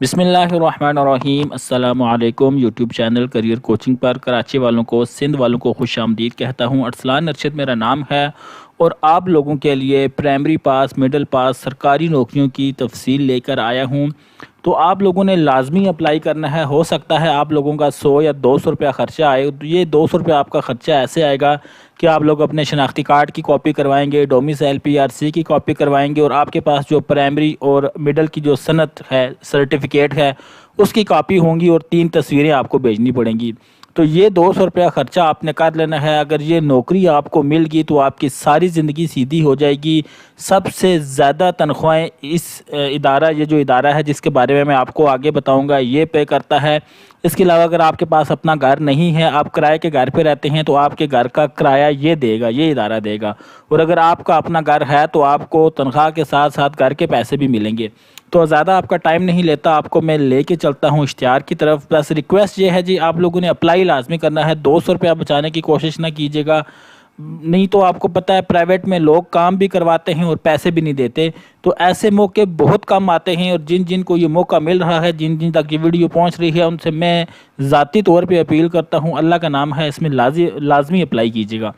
बिस्मिल्लाहिर्रहमानिर्रहीम अस्सलामुअलैकुम। YouTube channel career coaching पर कराची वालों को, सिंध वालों को खुश आमदीद कहता हूँ। अरसलान अरशद मेरा नाम है और आप लोगों के लिए प्राइमरी पास, मिडिल पास, सरकारी नौकरियों की तफसील लेकर आया हूँ। तो आप लोगों ने लाजमी अप्लाई करना है। हो सकता है आप लोगों का 100 या 200 रुपया ख़र्चा आए। तो ये 200 रुपया आपका ख़र्चा ऐसे आएगा कि आप लोग अपने शनाख्ती कार्ड की कॉपी करवाएंगे, डोमिसाइल PRC की कॉपी करवाएंगे और आपके पास जो प्राइमरी और मिडल की जो सनत है, सर्टिफिकेट है, उसकी कॉपी होंगी और 3 तस्वीरें आपको भेजनी पड़ेंगी। तो ये 200 रुपया ख़र्चा आपने कर लेना है। अगर ये नौकरी आपको मिल गई तो आपकी सारी ज़िंदगी सीधी हो जाएगी। सबसे ज़्यादा तनख्वाहें इस इदारा, ये जो इदारा है जिसके बारे में मैं आपको आगे बताऊंगा, ये पे करता है। इसके अलावा अगर आपके पास अपना घर नहीं है, आप किराए के घर पे रहते हैं, तो आपके घर का किराया ये देगा, ये इदारा देगा। और अगर आपका अपना घर है तो आपको तनख्वाह के साथ साथ घर के पैसे भी मिलेंगे। तो ज़्यादा आपका टाइम नहीं लेता, आपको मैं लेके चलता हूँ इश्तिहार की तरफ। बस रिक्वेस्ट ये है जी, आप लोगों ने अप्लाई लाजमी करना है। 200 रुपया बचाने की कोशिश ना कीजिएगा, नहीं तो आपको पता है प्राइवेट में लोग काम भी करवाते हैं और पैसे भी नहीं देते। तो ऐसे मौके बहुत कम आते हैं और जिन जिन को ये मौका मिल रहा है, जिन जिन तक ये वीडियो पहुंच रही है, उनसे मैं ज़ाती तौर पे अपील करता हूं, अल्लाह का नाम है, इसमें लाजमी अप्लाई कीजिएगा।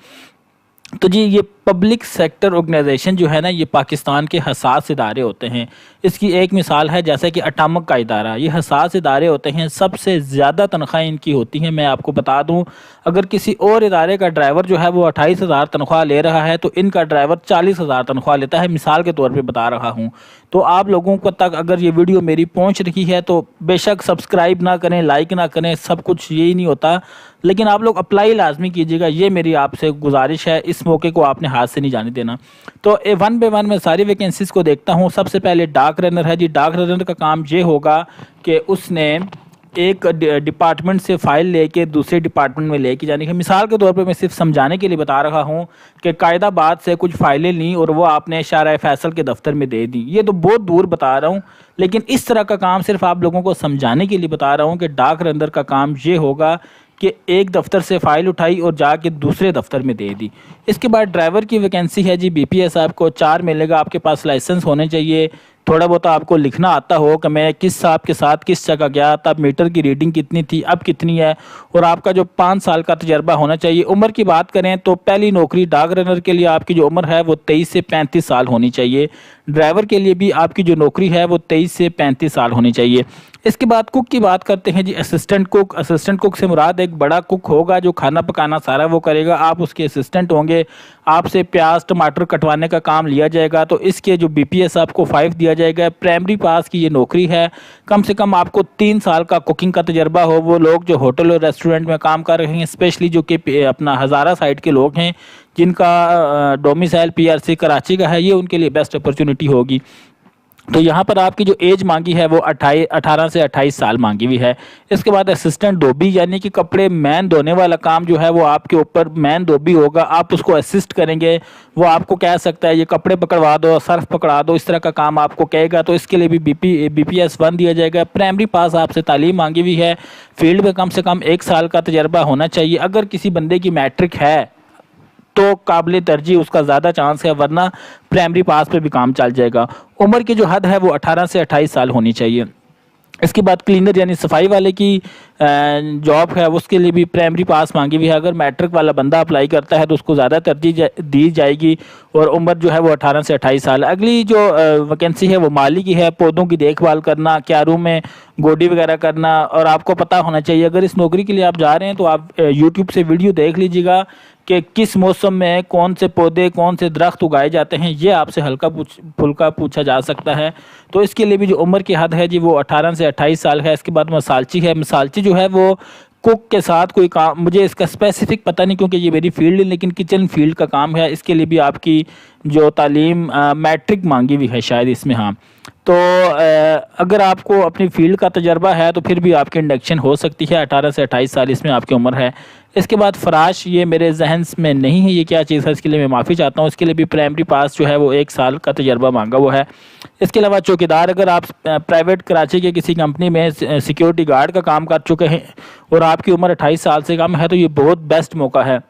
तो जी, ये पब्लिक सेक्टर ऑर्गेनाइजेशन जो है ना, ये पाकिस्तान के हसास इदारे होते हैं। इसकी एक मिसाल है जैसे कि अटामक का इदारा। ये हसास इदारे होते हैं, सबसे ज़्यादा तनख्वाहें इनकी होती हैं। मैं आपको बता दूं, अगर किसी और इदारे का ड्राइवर जो है वो 28,000 तनख्वाह ले रहा है तो इनका ड्राइवर 40,000 तनख्वाह लेता है। मिसाल के तौर पर बता रहा हूँ। तो आप लोगों को तक अगर ये वीडियो मेरी पहुँच रही है तो बेशक सब्सक्राइब ना करें, लाइक ना करें, सब कुछ यही नहीं होता, लेकिन आप लोग अप्लाई लाजमी कीजिएगा। ये मेरी आपसे गुजारिश है, इस मौके को आपने हाथ से नहीं जाने देना। तो वन बाय वन मैं सारी वैकेंसीज को देखता हूँ। सबसे पहले डाक रनर है जी। डाक रनर का काम ये होगा कि उसने एक डिपार्टमेंट से फाइल लेके दूसरे डिपार्टमेंट में लेके जानी है। मिसाल के तौर पे मैं सिर्फ समझाने के लिए बता रहा हूँ कि कायदाबाद से कुछ फाइलें ली और वो आपने शारा फैसल के दफ्तर में दे दी। ये तो बहुत दूर बता रहा हूँ, लेकिन इस तरह का काम सिर्फ आप लोगों को समझाने के लिए बता रहा हूँ कि डाक रनर का काम ये होगा कि एक दफ्तर से फ़ाइल उठाई और जाके दूसरे दफ्तर में दे दी। इसके बाद ड्राइवर की वैकेंसी है जी। BPS आपको 4 मिलेगा। आपके पास लाइसेंस होने चाहिए, थोड़ा बहुत आपको लिखना आता हो कि मैं किस साहब के साथ किस जगह गया, तब मीटर की रीडिंग कितनी थी, अब कितनी है, और आपका जो 5 साल का तजर्बा होना चाहिए। उम्र की बात करें तो पहली नौकरी डाक रनर के लिए आपकी जो उम्र है वो 23 से 35 साल होनी चाहिए। ड्राइवर के लिए भी आपकी जो नौकरी है वो 23 से 35 साल होनी चाहिए। इसके बाद कुक की बात करते हैं जी। Assistant cook. असिस्टेंट कुक से मुराद एक बड़ा कुक होगा जो खाना पकाना सारा वो करेगा, आप उसके असिस्टेंट होंगे। आपसे प्याज टमाटर कटवाने का काम लिया जाएगा। तो इसके जो BPS आपको 5 दिया जाएगा। प्राइमरी पास की ये नौकरी है। कम से कम आपको 3 साल का कुकिंग का तजर्बा हो। वो लोग जो होटल और रेस्टोरेंट में काम कर रहे हैं, स्पेशली जो कि अपना हज़ारा साइड के लोग हैं जिनका डोमिसाइल PRC कराची का है, ये उनके लिए बेस्ट अपॉर्चुनिटी होगी। तो यहाँ पर आपकी जो एज मांगी है वो 18 से 28 साल मांगी हुई है। इसके बाद असिस्टेंट धोबी, यानी कि कपड़े मैन धोने वाला काम जो है वो आपके ऊपर मैन धोबी होगा। आप उसको असिस्ट करेंगे। वो आपको कह सकता है ये कपड़े पकड़वा दो, सर्फ पकड़ा दो, इस तरह का काम आपको कहेगा। तो इसके लिए भी BPS 1 दिया जाएगा। प्राइमरी पास आपसे तालीम मांगी हुई है। फील्ड में कम से कम 1 साल का तजर्बा होना चाहिए। अगर किसी बंदे की मैट्रिक है तो काबिल तरजीह उसका ज़्यादा चांस है, वरना प्राइमरी पास पे भी काम चल जाएगा। उम्र की जो हद है वो 18 से 28 साल होनी चाहिए। इसके बाद क्लीनर यानी सफाई वाले की जॉब है, उसके लिए भी प्राइमरी पास मांगी हुई है। अगर मैट्रिक वाला बंदा अप्लाई करता है तो उसको ज़्यादा तरजीह दी जाएगी और उम्र जो है वो 18 से 28 साल। अगली जो वैकेंसी है वो माली की है। पौधों की देखभाल करना, क्यारों में गोडी वगैरह करना। और आपको पता होना चाहिए, अगर इस नौकरी के लिए आप जा रहे हैं तो आप यूट्यूब से वीडियो देख लीजिएगा कि किस मौसम में कौन से पौधे, कौन से दरख्त उगाए जाते हैं। ये आपसे हल्का फुल्का पूछा जा सकता है। तो इसके लिए भी जो उम्र की हद है जी वो 18 से 28 साल है। इसके बाद मसालची है। मसालची जो है वो कुक के साथ कोई काम, मुझे इसका स्पेसिफिक पता नहीं क्योंकि ये मेरी फील्ड है, लेकिन किचन फील्ड का काम है। इसके लिए भी आपकी जो तालीम मैट्रिक मांगी हुई है शायद इसमें। हाँ, तो अगर आपको अपनी फील्ड का तजर्बा है तो फिर भी आपकी इंडक्शन हो सकती है। 18 से 28 साल इसमें आपकी उम्र है। इसके बाद फराश, ये मेरे जहन में नहीं है ये क्या चीज़ है, इसके लिए मैं माफ़ी चाहता हूँ। इसके लिए भी प्राइमरी पास जो है वो 1 साल का तजर्बा मांगा हुआ है। इसके अलावा चौकीदार, अगर आप प्राइवेट कराची के किसी कंपनी में सिक्योरिटी गार्ड का काम कर चुके हैं और आपकी उम्र 28 साल से कम है तो ये बहुत बेस्ट मौका है।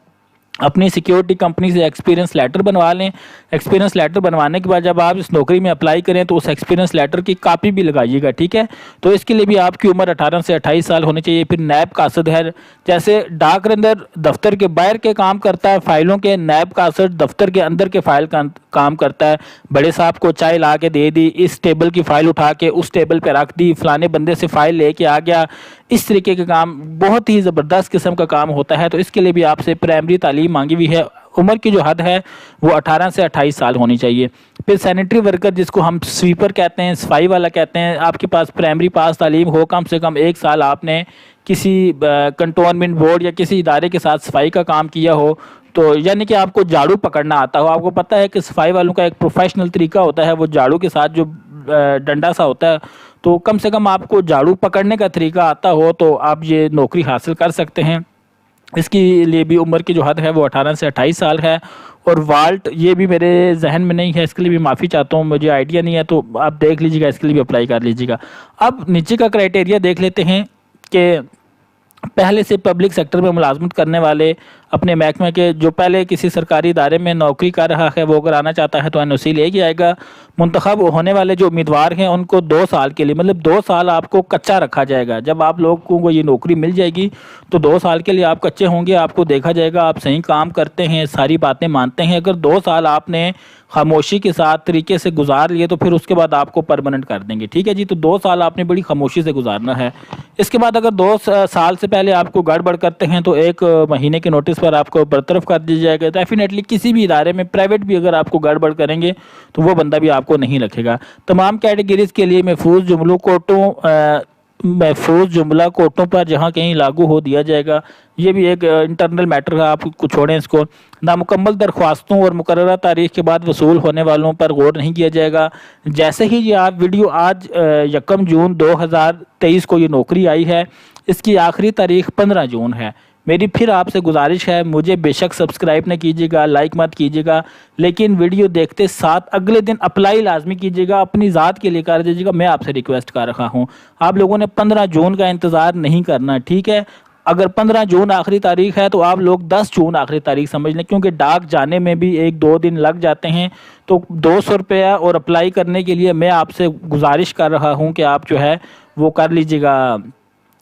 अपनी सिक्योरिटी कंपनी से एक्सपीरियंस लेटर बनवा लें। एक्सपीरियंस लेटर बनवाने के बाद जब आप इस नौकरी में अप्लाई करें तो उस एक्सपीरियंस लेटर की कॉपी भी लगाइएगा, ठीक है। तो इसके लिए भी आपकी उम्र 18 से 28 साल होनी चाहिए। फिर नैब कासद है, जैसे डाक अंदर दफ्तर के बाहर के काम करता है फाइलों के, नैब कासद दफ्तर के अंदर के फाइल का काम करता है। बड़े साहब को चाय ला के दे दी, इस टेबल की फाइल उठा के उस टेबल पर रख दी, फलाने बंदे से फाइल लेके आ गया, इस तरीके के काम बहुत ही ज़बरदस्त किस्म का काम होता है। तो इसके लिए भी आपसे प्राइमरी तालीम मांगी हुई है। उम्र की जो हद है वो 18 से 28 साल होनी चाहिए। फिर सैनिटरी वर्कर जिसको हम स्वीपर कहते हैं, सफाई वाला कहते हैं, आपके पास प्राइमरी पास तालीम हो, कम से कम 1 साल आपने किसी कंटोनमेंट बोर्ड या किसी इदारे के साथ सफाई का काम किया हो, तो यानी कि आपको झाड़ू पकड़ना आता हो। आपको पता है कि सफाई वालों का एक प्रोफेशनल तरीका होता है, वो झाड़ू के साथ जो डंडा सा होता है, तो कम से कम आपको झाड़ू पकड़ने का तरीका आता हो तो आप ये नौकरी हासिल कर सकते हैं। इसके लिए भी उम्र की जो हद है वो 18 से 28 साल है। और वाल्ट ये भी मेरे जहन में नहीं है, इसके लिए भी माफ़ी चाहता हूँ, मुझे आइडिया नहीं है, तो आप देख लीजिएगा, इसके लिए भी अप्लाई कर लीजिएगा। अब नीचे का क्राइटेरिया देख लेते हैं कि पहले से पब्लिक सेक्टर में मुलाजमत करने वाले, अपने महकमे के जो पहले किसी सरकारी इदारे में नौकरी कर रहा है, वो अगर आना चाहता है तो NOC लेके आएगा। मुंतखब होने वाले जो उम्मीदवार हैं उनको 2 साल के लिए, मतलब 2 साल आपको कच्चा रखा जाएगा। जब आप लोगों को ये नौकरी मिल जाएगी तो 2 साल के लिए आप कच्चे होंगे, आपको देखा जाएगा आप सही काम करते हैं, सारी बातें मानते हैं। अगर 2 साल आपने खामोशी के साथ तरीके से गुजार लिए तो फिर उसके बाद आपको परमानेंट कर देंगे, ठीक है जी। तो 2 साल आपने बड़ी खामोशी से गुजारना है। इसके बाद अगर 2 साल से पहले आपको गड़बड़ करते हैं तो 1 महीने के नोटिस पर आपको बरतरफ कर दिया जाएगा। डेफिनेटली किसी भी इदारे में, प्राइवेट भी, अगर आपको गड़बड़ करेंगे तो वो बंदा भी आपको नहीं रखेगा। तमाम कैटेगरीज के लिए महफूज जुमला कोर्टों पर जहाँ कहीं लागू हो दिया जाएगा। ये भी एक इंटरनल मैटर है, आप कुछ छोड़ें इसको। नामुकम्मल दरख्वास्तों और मुकर्ररा तारीख के बाद वसूल होने वालों पर गौर नहीं किया जाएगा। जैसे ही ये आप वीडियो आज 1 जून 2023 को ये नौकरी आई है, इसकी आखिरी तारीख 15 जून है। मेरी फिर आपसे गुजारिश है, मुझे बेशक सब्सक्राइब न कीजिएगा, लाइक मत कीजिएगा, लेकिन वीडियो देखते साथ अगले दिन अप्लाई लाजमी कीजिएगा, अपनी ज़ात के लिए कर दीजिएगा। मैं आपसे रिक्वेस्ट कर रहा हूँ, आप लोगों ने 15 जून का इंतज़ार नहीं करना, ठीक है। अगर 15 जून आखिरी तारीख है तो आप लोग 10 जून आखिरी तारीख समझ लें, क्योंकि डाक जाने में भी 1-2 दिन लग जाते हैं। तो 200 रुपया और अप्लाई करने के लिए मैं आपसे गुजारिश कर रहा हूँ कि आप जो है वो कर लीजिएगा।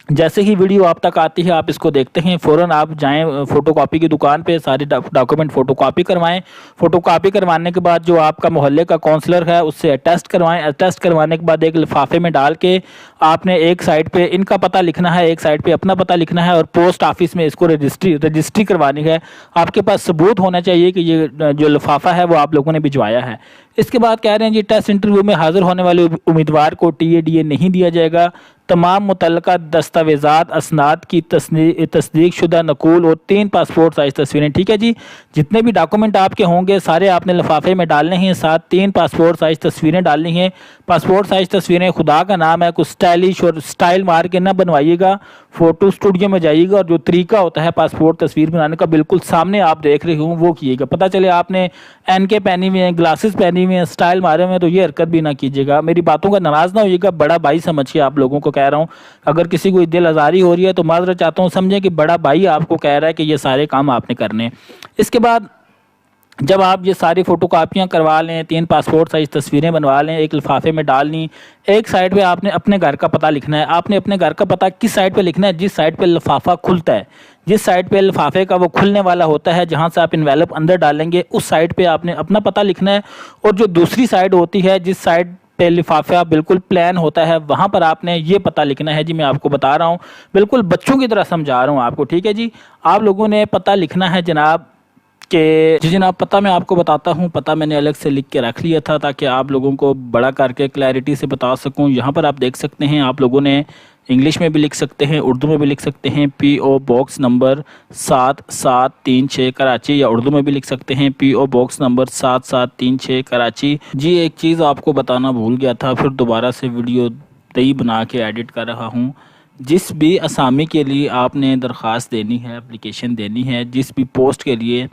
जैसे ही वीडियो आप तक आती है, आप इसको देखते हैं, फ़ौरन आप जाएं फ़ोटोकॉपी की दुकान पे, सारे डॉक्यूमेंट फ़ोटोकॉपी करवाएं। फ़ोटोकॉपी करवाने के बाद जो आपका मोहल्ले का काउंसलर है उससे अटेस्ट करवाएं। अटेस्ट करवाने के बाद एक लिफाफे में डाल के आपने एक साइड पे इनका पता लिखना है, एक साइड पे अपना पता लिखना है, और पोस्ट ऑफिस में इसको रजिस्ट्री करवानी है। आपके पास सबूत होना चाहिए कि ये जो लिफाफा है वो आप लोगों ने भिजवाया है। इसके बाद कह रहे हैं जी, टेस्ट इंटरव्यू में हाजिर होने वाले उम्मीदवार को TADA नहीं दिया जाएगा। तमाम मुतल्लका दस्तावेज़ात, असनाद की तस्दीक शुदा नकूल और 3 पासपोर्ट साइज़ तस्वीरें, ठीक है जी। जितने भी डॉक्यूमेंट आपके होंगे सारे आपने लिफाफे में डालने हैं, साथ 3 पासपोर्ट साइज़ तस्वीरें डालनी हैं। पासपोर्ट साइज़ तस्वीरें, खुदा का नाम है, कुछ स्टाइलिश और स्टाइल मार के ना बनवाइएगा। फ़ोटो स्टूडियो में जाइएगा और जो तरीका होता है पासपोर्ट तस्वीर बनाने का, बिल्कुल सामने आप देख रहे हो वो कीजिएगा। पता चले आपने NK पहनी हुई है, ग्लासेस पहनी हुई हैं, स्टाइल मारे हुए हैं, तो ये हरकत भी ना कीजिएगा। मेरी बातों का नाराज़ ना होइएगा, बड़ा भाई समझ के आप लोगों को कह रहा हूँ। अगर किसी को दिल आज़ारी हो रही है तो माजरत चाहता हूँ, समझें कि बड़ा भाई आपको कह रहा है कि ये सारे काम आपने करने। इसके बाद जब आप ये सारी फ़ोटोकॉपियाँ करवा लें, 3 पासपोर्ट साइज़ तस्वीरें बनवा लें, एक लिफाफे में डालनी, एक साइड पे आपने अपने घर का पता लिखना है। आपने अपने घर का पता किस साइड पे लिखना है? जिस साइड पे लिफाफा खुलता है, जिस साइड पे लिफाफे का वो खुलने वाला होता है, जहाँ से आप इन्वेलप अंदर डालेंगे, उस साइड पे आपने अपना पता लिखना है। और जो दूसरी साइड होती है, जिस साइड पे लिफाफा बिल्कुल प्लान होता है, वहाँ पर आपने ये पता लिखना है। जी मैं आपको बता रहा हूँ, बिल्कुल बच्चों की तरह समझा रहा हूँ आपको, ठीक है जी। आप लोगों ने पता लिखना है जनाब कि जी जनाब, पता मैं आपको बताता हूँ। पता मैंने अलग से लिख के रख लिया था ताकि आप लोगों को बड़ा करके क्लैरिटी से बता सकूँ। यहाँ पर आप देख सकते हैं, आप लोगों ने इंग्लिश में भी लिख सकते हैं, उर्दू में भी लिख सकते हैं। PO बॉक्स नंबर 7736 कराची, या उर्दू में भी लिख सकते हैं PO बॉक्स नंबर 7736 कराची। जी एक चीज़ आपको बताना भूल गया था, फिर दोबारा से वीडियो तय बना के एडिट कर रहा हूँ। जिस भी असामी के लिए आपने दरख्वास्त देनी है, एप्लीकेशन देनी है, जिस भी पोस्ट के लिए,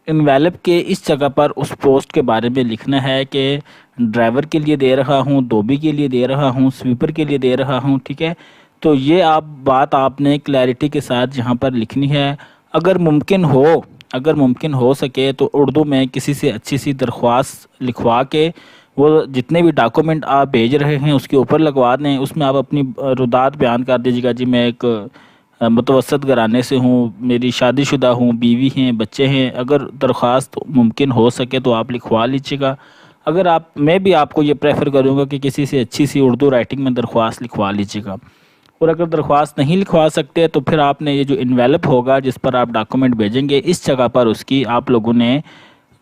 इन्वेलप के इस जगह पर उस पोस्ट के बारे में लिखना है कि ड्राइवर के लिए दे रहा हूँ, धोबी के लिए दे रहा हूँ, स्वीपर के लिए दे रहा हूँ, ठीक है। तो ये बात आपने क्लैरिटी के साथ यहाँ पर लिखनी है। अगर मुमकिन हो अगर मुमकिन हो सके तो उर्दू में किसी से अच्छी सी दरख्वास्त लिखवा के वो जितने भी डॉक्यूमेंट आप भेज रहे हैं उसके ऊपर लगवा दें। उसमें आप अपनी रुदात बयान कर दीजिएगा, जी मैं एक मुतवसत घराने से हूँ, मेरी शादीशुदा हूँ, बीवी हैं, बच्चे हैं। अगर दरख्वास्त मुमकिन हो सके तो आप लिखवा लीजिएगा। अगर आप मैं भी आपको ये प्रेफर करूँगा कि किसी से अच्छी सी उर्दू राइटिंग में दरख्वास्त लिखवा लीजिएगा। और अगर दरख्वास्त नहीं लिखवा सकते तो फिर आपने ये जो इन्वेलप होगा जिस पर आप डॉक्यूमेंट भेजेंगे, इस जगह पर उसकी आप लोगों ने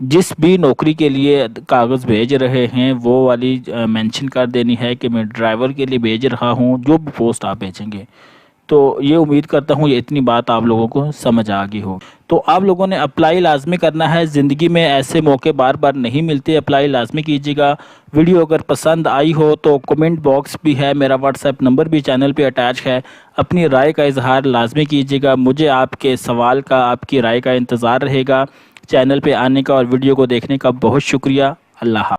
जिस भी नौकरी के लिए कागज़ भेज रहे हैं वो वाली मेंशन कर देनी है कि मैं ड्राइवर के लिए भेज रहा हूँ, जो भी पोस्ट आप भेजेंगे। तो ये उम्मीद करता हूँ ये इतनी बात आप लोगों को समझ आ गई हो। तो आप लोगों ने अप्लाई लाजमी करना है, ज़िंदगी में ऐसे मौके बार बार नहीं मिलते, अप्लाई लाजमी कीजिएगा। वीडियो अगर पसंद आई हो तो कमेंट बॉक्स भी है, मेरा व्हाट्सएप नंबर भी चैनल पे अटैच है, अपनी राय का इजहार लाजमी कीजिएगा। मुझे आपके सवाल का, आपकी राय का इंतज़ार रहेगा। चैनल पे आने का और वीडियो को देखने का बहुत शुक्रिया। अल्लाह हाफ़िज़।